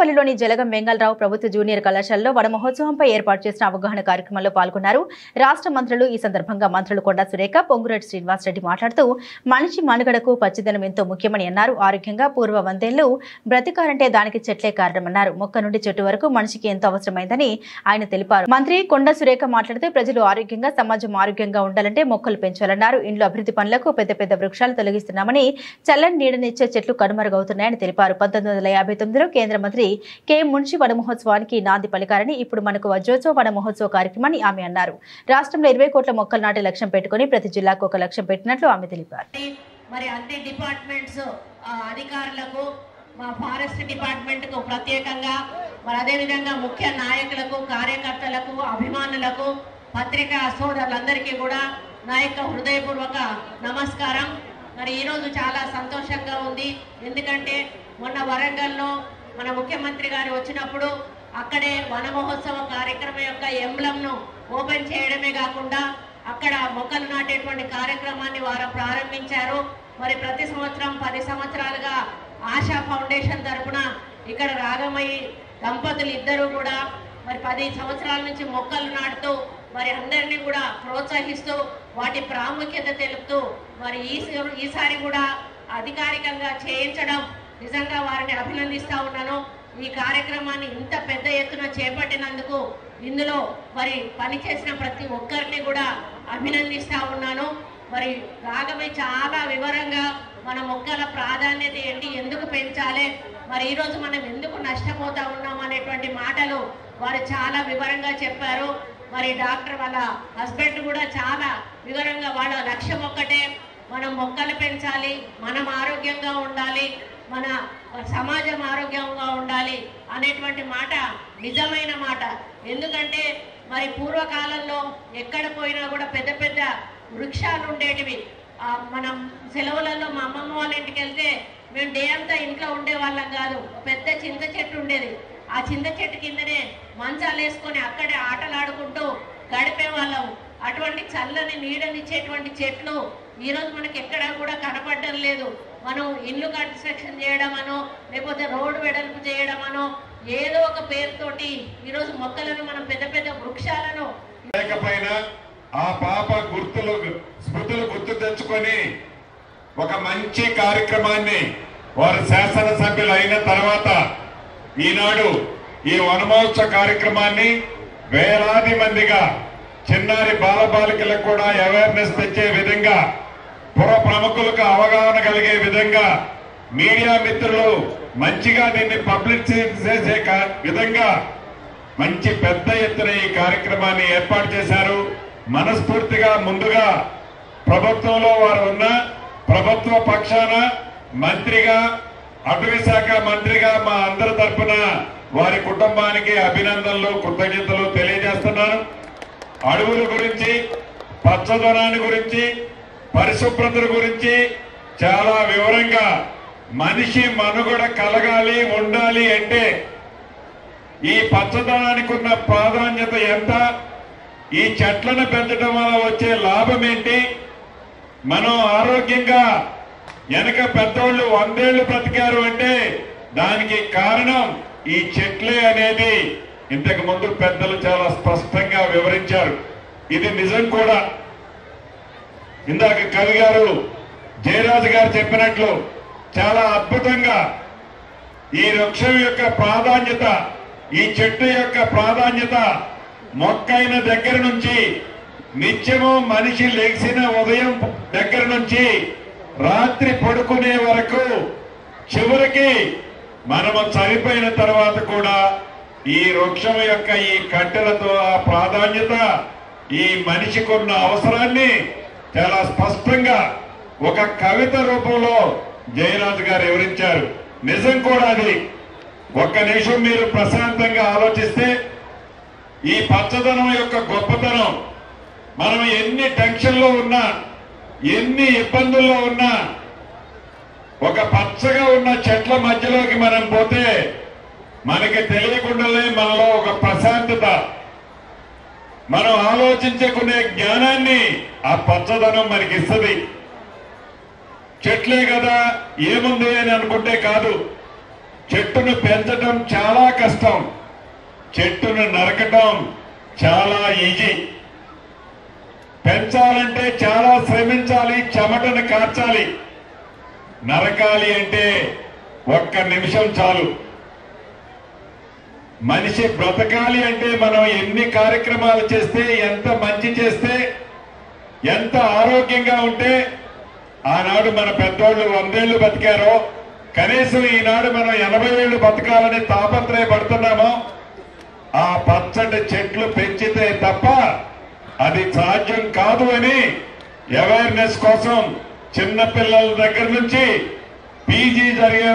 మోత్కుపల్లిలోని జలగం వెంగళరావు ప్రభుత్వ జూనియర్ కళాశాలలో వన మహోత్సవంపై ఏర్పాటు చేసిన అవగాహన కార్యక్రమంలో పాల్గొన్నారు రాష్ట్ర మంత్రులు. ఈ సందర్భంగా మంత్రులు కొండా సురేఖ, పొంగురెడ్డి శ్రీనివాసరెడ్డి మాట్లాడుతూ మనిషి మనుగడకు పచ్చిదనం ఎంతో ముఖ్యమని అన్నారు. ఆరోగ్యంగా పూర్వ 100 ఏళ్లు బ్రతికారంటే దానికి చెట్లే కారణమన్నారు. మొక్క నుండి చెట్టు వరకు మనిషికి ఎంతో అవసరమైందని ఆయన తెలిపారు. మంత్రి కొండా సురేఖ మాట్లాడుతూ ప్రజలు ఆరోగ్యంగా, సమాజం ఆరోగ్యంగా ఉండాలంటే మొక్కలు పెంచాలన్నారు. ఇండ్ల అభివృద్ధి పనులకు పెద్ద పెద్ద వృక్షాలు తొలగిస్తున్నామని, చల్లని నీడనిచ్చే చెట్లు కనుమరుగవుతున్నాయని తెలిపారు. 1959లో కేంద్ర మంత్రి కె మున్షి వన మహోత్సవానికి నాంది పలికారని, ఇప్పుడు మనకు వజ్రోత్సవ వన మహోత్సవ కార్యక్రమాన్ని ఆమె అన్నారు. రాష్ట్రంలో 20 కోట్ల మొక్కలు నాటే లక్ష్యం పెట్టుకుని ప్రతి జిల్లాకు ఒక లక్ష్యం పెట్టినట్లు ఆమె తెలిపారు. మరి అన్ని డిపార్ట్మెంట్స్ అధికారులకు, మా ఫారెస్ట్ డిపార్ట్మెంట్ కు ప్రత్యేకంగా, మరి అదే విధంగా ముఖ్య నాయకులకు, కార్యకర్తలకు, అభిమానులకు, పత్రికా సోదరులందరికీ కూడా నా యొక్క హృదయపూర్వక నమస్కారం. మరి ఈరోజు చాలా సంతోషంగా ఉంది. ఎందుకంటే మొన్న వరంగల్లో మన ముఖ్యమంత్రి గారు వచ్చినప్పుడు అక్కడే వన మహోత్సవ కార్యక్రమం యొక్క ఎంబ్లంను ఓపెన్ చేయడమే కాకుండా అక్కడ మొక్కలు నాటేటువంటి కార్యక్రమాన్ని వారు ప్రారంభించారు. మరి ప్రతి సంవత్సరం 10 సంవత్సరాలుగా ఆశా ఫౌండేషన్ తరఫున ఇక్కడ రాగమయ్యి దంపతులు ఇద్దరు కూడా మరి 10 సంవత్సరాల నుంచి మొక్కలు నాటుతూ మరి అందరినీ కూడా ప్రోత్సహిస్తూ వాటి ప్రాముఖ్యత తెలుపుతూ మరి ఈసారి కూడా అధికారికంగా చేయించడం నిజంగా వారిని అభినందిస్తూ ఉన్నాను. ఈ కార్యక్రమాన్ని ఇంత పెద్ద ఎత్తున చేపట్టినందుకు ఇందులో మరి పనిచేసిన ప్రతి ఒక్కరిని కూడా అభినందిస్తూ ఉన్నాను. మరి రాగమే చాలా వివరంగా మన మొక్కల ప్రాధాన్యత ఏంటి, ఎందుకు పెంచాలి, మరి ఈరోజు మనం ఎందుకు నష్టపోతూ ఉన్నాం అనేటువంటి మాటలు వారు చాలా వివరంగా చెప్పారు. మరి డాక్టర్ వాళ్ళ హస్బెండ్ కూడా చాలా వివరంగా వాళ్ళ లక్ష్యం ఒక్కటే, మనం మొక్కలు పెంచాలి, మనం ఆరోగ్యంగా ఉండాలి, మన సమాజం ఆరోగ్యంగా ఉండాలి అనేటువంటి మాట నిజమైన మాట. ఎందుకంటే మరి పూర్వకాలంలో ఎక్కడ పోయినా కూడా పెద్ద పెద్ద వృక్షాలు ఉండేటివి. మనం సెలవులలో మా అమ్మమ్మ వాళ్ళ ఇంటికి వెళ్తే మేము డే అంతా ఇంట్లో ఉండే వాళ్ళం కాదు, పెద్ద చింత చెట్టు ఉండేది. ఆ చింత చెట్టు కిందనే మంచాలు వేసుకొని అక్కడే ఆటలాడుకుంటూ గడిపే వాళ్ళం. అటువంటి చల్లని నీడనిచ్చేటువంటి చెట్లు ఈరోజు మనకి ఎక్కడా కూడా కనపడడం లేదు. మనం ఇల్లు కన్స్ట్రక్షన్ చేయడమనో లేకపోతే రోడ్డు వెడల్పు చేయడమనో ఏదో ఒక పేరుతోటి ఈరోజు మొక్కలను మనం పెద్ద పెద్ద వృక్షాలను లేకపోయినా ఆ పాప స్మృతులు గుర్తు తెచ్చుకొని ఒక మంచి కార్యక్రమాన్ని వారు శాసనసభ్యులు అయిన తర్వాత ఈనాడు ఈ వనమహోత్సవ కార్యక్రమాన్ని వేలాది మందిగా చిన్నారి బాలబాలికలకు కూడా అవేర్నెస్ తెచ్చే విధంగా, పుర ప్రముఖులకు అవగాహన కలిగే విధంగా, మీడియా మిత్రులు మంచిగా దీన్ని పబ్లిసిటీ చేసే విధంగా మంచి పెద్ద ఎత్తున ఈ కార్యక్రమాన్ని ఏర్పాటు చేశారు. మనస్ఫూర్తిగా ముందుగా ప్రభుత్వంలో వారు ఉన్న ప్రభుత్వ పక్షాన మంత్రిగా, అటవీ శాఖ మంత్రిగా మా అందరి తరఫున వారి కుటుంబానికి అభినందనలు, కృతజ్ఞతలు తెలియజేస్తున్నాను. అడవుల గురించి, పచ్చదనాన్ని గురించి, పరిశుభ్రత గురించి చాలా వివరంగా మనిషి మనుగడ కలగాలి, ఉండాలి అంటే ఈ పచ్చదనానికి ఉన్న ప్రాధాన్యత ఎంత, ఈ చెట్లను పెంచడం వల్ల వచ్చే లాభం ఏంటి, మనం ఆరోగ్యంగా వెనక పెద్దోళ్ళు 100 ఏళ్లు బ్రతికారు అంటే దానికి కారణం ఈ చెట్లే అనేది ఇంతకు ముందు పెద్దలు చాలా స్పష్టంగా వివరించారు. ఇది నిజం కూడా. ఇందాక కవి గారు, జయరాజు గారు చెప్పినట్లు చాలా అద్భుతంగా ఈ వృక్షం యొక్క ప్రాధాన్యత, ఈ చెట్టు యొక్క ప్రాధాన్యత మొక్కైన దగ్గర నుంచి నిత్యము మనిషి లేచిన ఉదయం దగ్గర నుంచి రాత్రి పడుకునే వరకు, చివరికి మనము చనిపోయిన తర్వాత కూడా ఈ వృక్షం యొక్క ఈ కట్టెలతో ఆ ప్రాధాన్యత, ఈ మనిషికి ఉన్న అవసరాన్ని చాలా స్పష్టంగా ఒక కవిత రూపంలో జయరాజు గారు వివరించారు. నిజం కూడా అది. ఒక్క నిమిషం మీరు ప్రశాంతంగా ఆలోచిస్తే ఈ పచ్చదనం యొక్క గొప్పతనం, మనం ఎన్ని టెన్షన్లో ఉన్నా, ఎన్ని ఇబ్బందుల్లో ఉన్నా ఒక పచ్చగా ఉన్న చెట్ల మధ్యలోకి మనం పోతే మనకి తెలియకుండానే మనలో ఒక ప్రశాంతత, మనం ఆలోచించుకునే జ్ఞానాన్ని ఆ పచ్చదనం మనకి ఇస్తుంది. చెట్లే కదా ఏముంది అని అనుకుంటే కాదు, చెట్టును పెంచడం చాలా కష్టం, చెట్టును నరకటం చాలా ఈజీ. పెంచాలంటే చాలా శ్రమించాలి, చెమటను కార్చాలి. నరకాలి అంటే ఒక్క నిమిషం చాలు. మనిషి బ్రతకాలి అంటే మనం ఎన్ని కార్యక్రమాలు చేస్తే, ఎంత మంచి చేస్తే, ఎంత ఆరోగ్యంగా ఉంటే ఆనాడు మన పెద్దోళ్ళు 100 ఏళ్లు బతికారో, కనీసం ఈనాడు మనం 80 ఏళ్లు బతకాలని తాపత్రయపడుతున్నామో, ఆ పచ్చటి చెట్లు పెంచితే తప్ప అది సాధ్యం కాదు అని అవేర్నెస్ కోసం చిన్నపిల్లల దగ్గర నుంచి పీజీ జరిగే